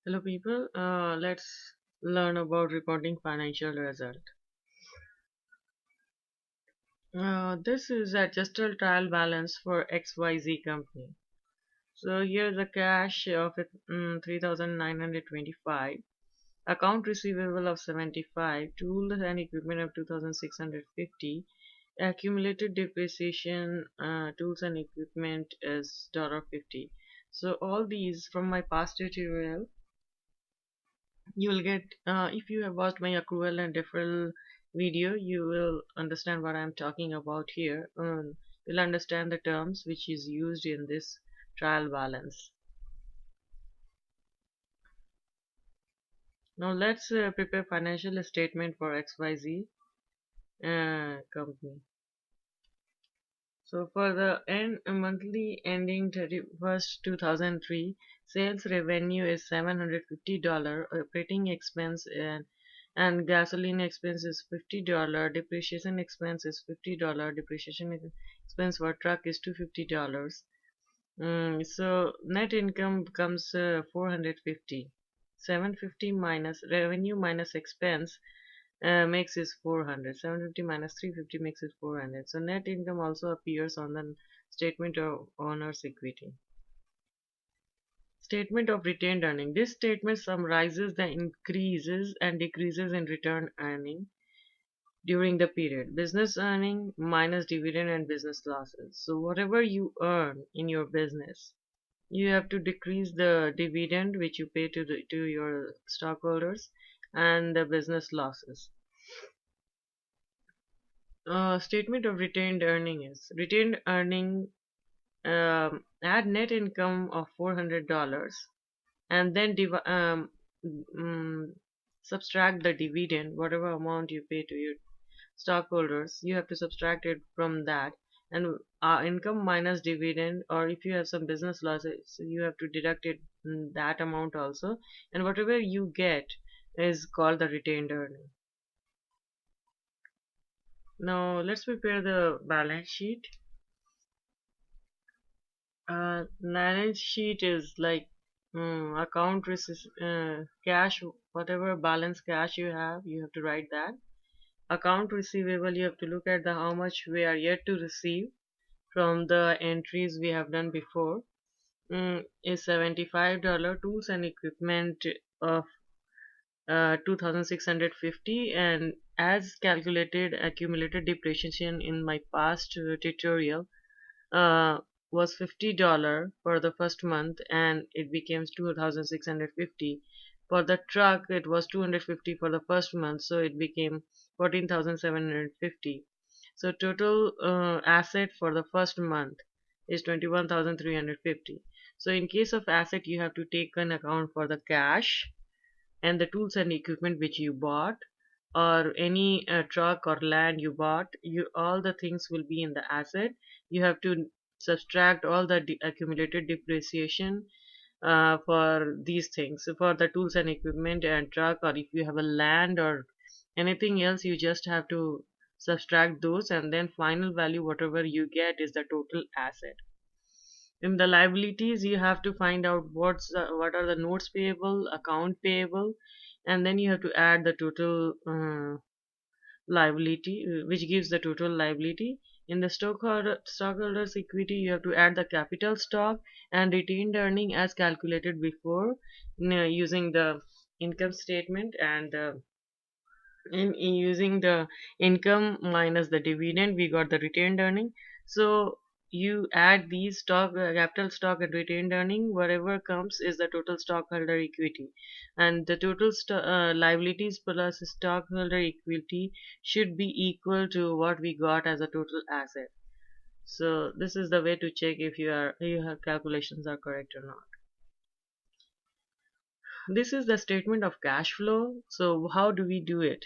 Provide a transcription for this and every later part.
Hello people, let's learn about reporting financial result. This is adjusted trial balance for XYZ company. So here the cash of 3,925, account receivable of 75, tools and equipment of 2,650, accumulated depreciation tools and equipment is $50. So all these from my past tutorial you will get if you have watched my accrual and deferral video, you will understand what I'm talking about here. You'll understand the terms which is used in this trial balance. Now let's prepare financial statement for XYZ company. So for the end monthly ending 31st 2003, sales revenue is $750, operating expense and gasoline expense is $50, depreciation expense is $50, expense for truck is $250. So net income becomes 450. 750 minus revenue minus expense makes is 400. 750 minus 350 makes it 400. So net income also appears on the statement of owner's equity. Statement of retained earning. This statement summarizes the increases and decreases in return earning during the period. Business earning minus dividend and business losses. So whatever you earn in your business, you have to decrease the dividend which you pay to your stockholders and the business losses. Statement of retained earning is retained earning, add net income of $400 and then mm, subtract the dividend, whatever amount you pay to your stockholders, you have to subtract it from that, and income minus dividend, or if you have some business losses, you have to deduct it, that amount also, and whatever you get is called the retained earning. Now let's prepare the balance sheet. Balance sheet is like cash, whatever balance cash you have to write that. Account receivable, you have to look at the how much we are yet to receive from the entries we have done before. Is $75. Tools and equipment of 2,650, and as calculated accumulated depreciation in my past tutorial uh, was $50 for the first month, and it became 2,650. For the truck it was 250 for the first month, so it became 14,750. So total asset for the first month is 21,350. So in case of asset, you have to take an account for the cash and the tools and equipment which you bought, or any truck or land you bought. You all the things will be in the asset. You have to subtract all the accumulated depreciation for these things. So for the tools and equipment and truck, or if you have a land or anything else, you just have to subtract those, and then final value whatever you get is the total asset. In the liabilities, you have to find out what are the notes payable, account payable, and then you have to add the total liability, which gives the total liability. In the stockholders equity, you have to add the capital stock and retained earning as calculated before, using the income statement, and in using the income minus the dividend, we got the retained earning. So you add these capital stock and retained earning, whatever comes is the total stockholder equity, and the total liabilities plus stockholder equity should be equal to what we got as a total asset. So this is the way to check if your calculations are correct or not. This is the statement of cash flow. So how do we do it?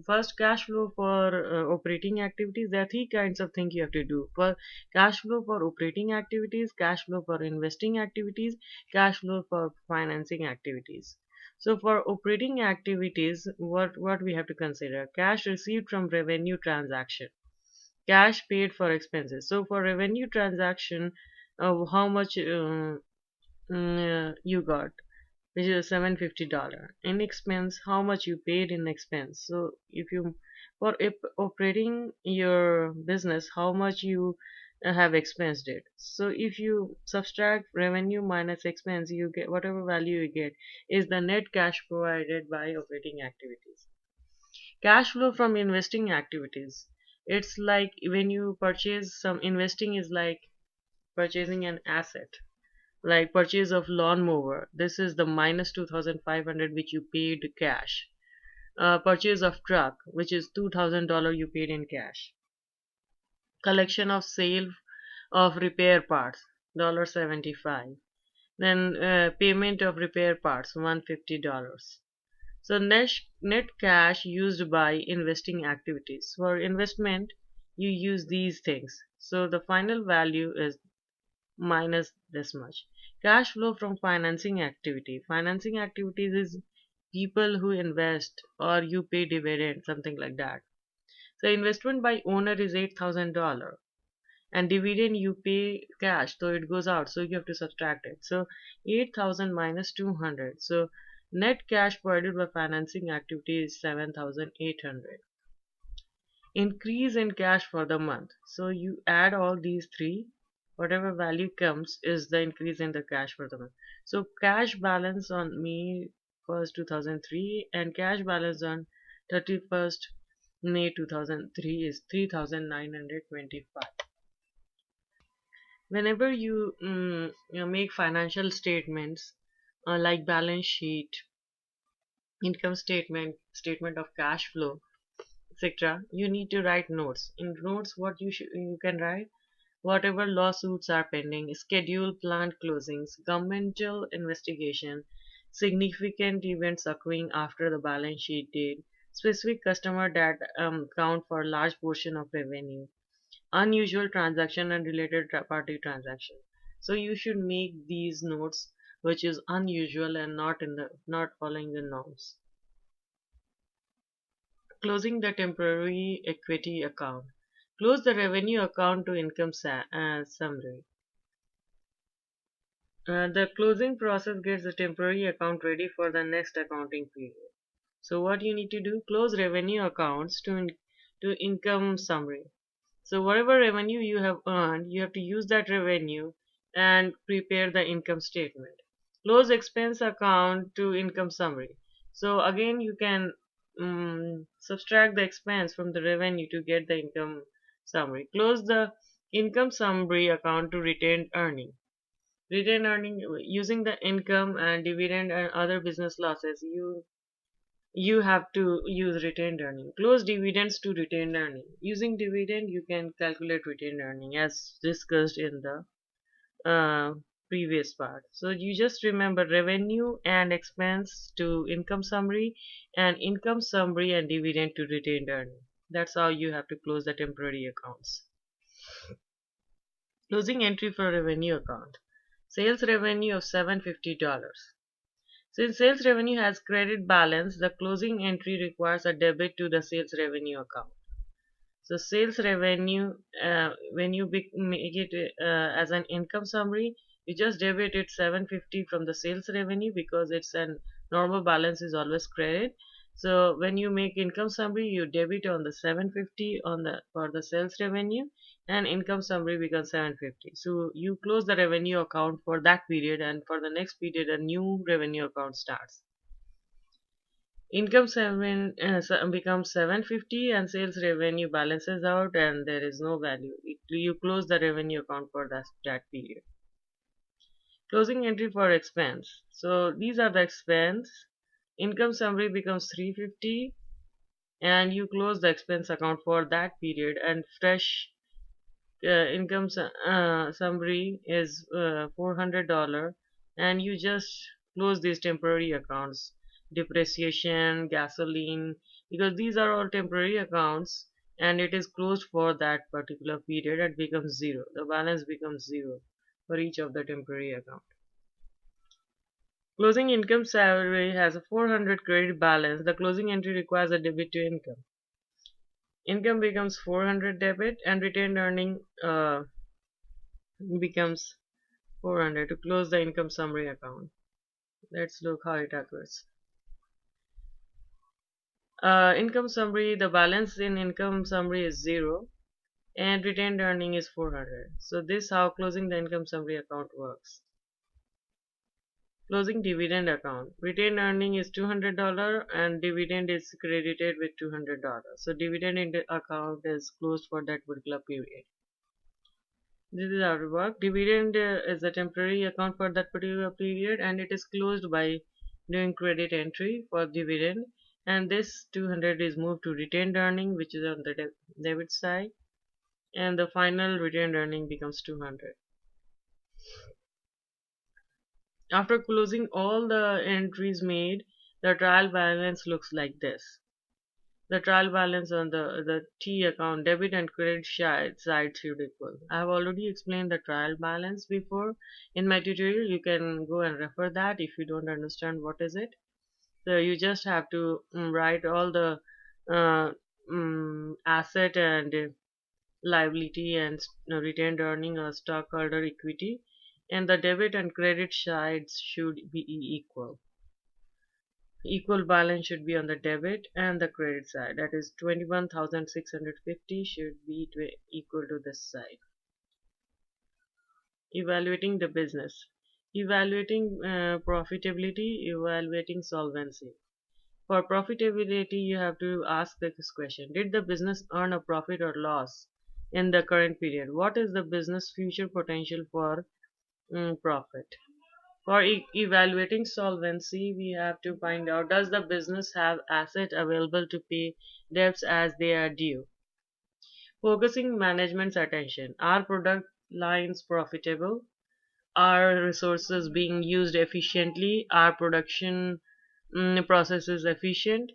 First, cash flow for operating activities. There are three kinds of things you have to do. For cash flow for operating activities, cash flow for investing activities, cash flow for financing activities. So for operating activities, what we have to consider: cash received from revenue transaction, cash paid for expenses. So for revenue transaction, how much you got? which is $750. In expense, how much you paid in expense. So if you for operating your business, how much you have expensed it. So if you subtract revenue minus expense, you get whatever value you get is the net cash provided by operating activities. Cash flow from investing activities. It's like when you purchase some investing is like purchasing an asset, like purchase of lawnmower. This is the minus 2,500 which you paid cash. Purchase of truck, which is $2,000 you paid in cash. Collection of sale of repair parts, $75. Then payment of repair parts, $150. So net cash used by investing activities. For investment, you use these things. So the final value is minus this much. Cash flow from financing activity. Financing activities is people who invest or you pay dividend, something like that. So investment by owner is $8,000 and dividend you pay cash, so it goes out, so you have to subtract it. So 8,000 minus 200. So net cash provided by financing activity is 7,800. Increase in cash for the month. So you add all these three, whatever value comes is the increase in the cash for the month. So cash balance on May 1st 2003 and cash balance on 31st May 2003 is 3,925. Whenever you make financial statements like balance sheet, income statement, statement of cash flow, etc., you need to write notes. In notes, what you can write: whatever lawsuits are pending, schedule planned closings, governmental investigation, significant events occurring after the balance sheet date, specific customer that count for a large portion of revenue, unusual transaction and related party transaction. So you should make these notes which is unusual and not following the norms. Closing the temporary equity account. Close the revenue account to income summary. The closing process gets the temporary account ready for the next accounting period. So what you need to do, close revenue accounts to income summary. So whatever revenue you have earned, you have to use that revenue and prepare the income statement. Close expense account to income summary. So again, you can subtract the expense from the revenue to get the income summary. Close the income summary account to retained earning. Retained earning using the income and dividend and other business losses. You have to use retained earning. Close dividends to retained earning. Using dividend, you can calculate retained earning as discussed in the uh, previous part. So you just remember revenue and expense to income summary and income summary and dividend to retained earning. That's how you have to close the temporary accounts. Closing entry for revenue account. Sales revenue of $750. Since sales revenue has credit balance, the closing entry requires a debit to the sales revenue account. So sales revenue, when you make it as an income summary, you just debit it 750 from the sales revenue because it's an normal balance is always credit. So when you make income summary, you debit on the 750 on the for the sales revenue, and income summary becomes 750. So you close the revenue account for that period, and for the next period, a new revenue account starts. Income becomes 750 and sales revenue balances out and there is no value. You close the revenue account for that period. Closing entry for expense. So these are the expense. Income summary becomes 350 and you close the expense account for that period, and fresh income summary is $400 and you just close these temporary accounts, depreciation, gasoline, because these are all temporary accounts and it is closed for that particular period and becomes zero. The balance becomes zero for each of the temporary account. Closing income salary has a 400 credit balance. The closing entry requires a debit to income. Income becomes 400 debit and retained earning becomes 400 to close the income summary account. Let's look how it occurs. Income summary, the balance in income summary is 0 and retained earning is 400. So this how closing the income summary account works. Closing dividend account. Retained earning is $200 and dividend is credited with $200. So dividend in the account is closed for that particular period. This is how it works. Dividend is a temporary account for that particular period and it is closed by doing credit entry for dividend, and this 200 is moved to retained earning which is on the debit side, and the final retained earning becomes 200. After closing all the entries made, the trial balance looks like this. The trial balance on the T account, debit and credit side should equal. I have already explained the trial balance before in my tutorial. You can go and refer that if you don't understand what is it. So you just have to write all the uh, asset and liability and retained earning or stockholder equity, and the debit and credit sides should be equal. Equal balance should be on the debit and the credit side. That is 21,650 should be equal to this side. Evaluating the business. Evaluating profitability, evaluating solvency. For profitability, you have to ask this question. Did the business earn a profit or loss in the current period? What is the business future potential for profit? For evaluating solvency, we have to find out, does the business have assets available to pay debts as they are due? Focusing management's attention. Are product lines profitable? Are resources being used efficiently? Are production processes efficient?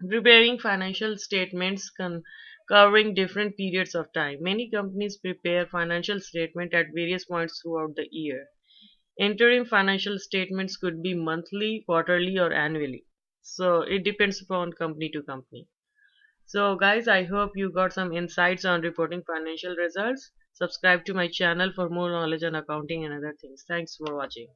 Preparing financial statements covering different periods of time. Many companies prepare financial statements at various points throughout the year. Interim financial statements could be monthly, quarterly, or annually. So it depends upon company to company. So, guys, I hope you got some insights on reporting financial results. Subscribe to my channel for more knowledge on accounting and other things. Thanks for watching.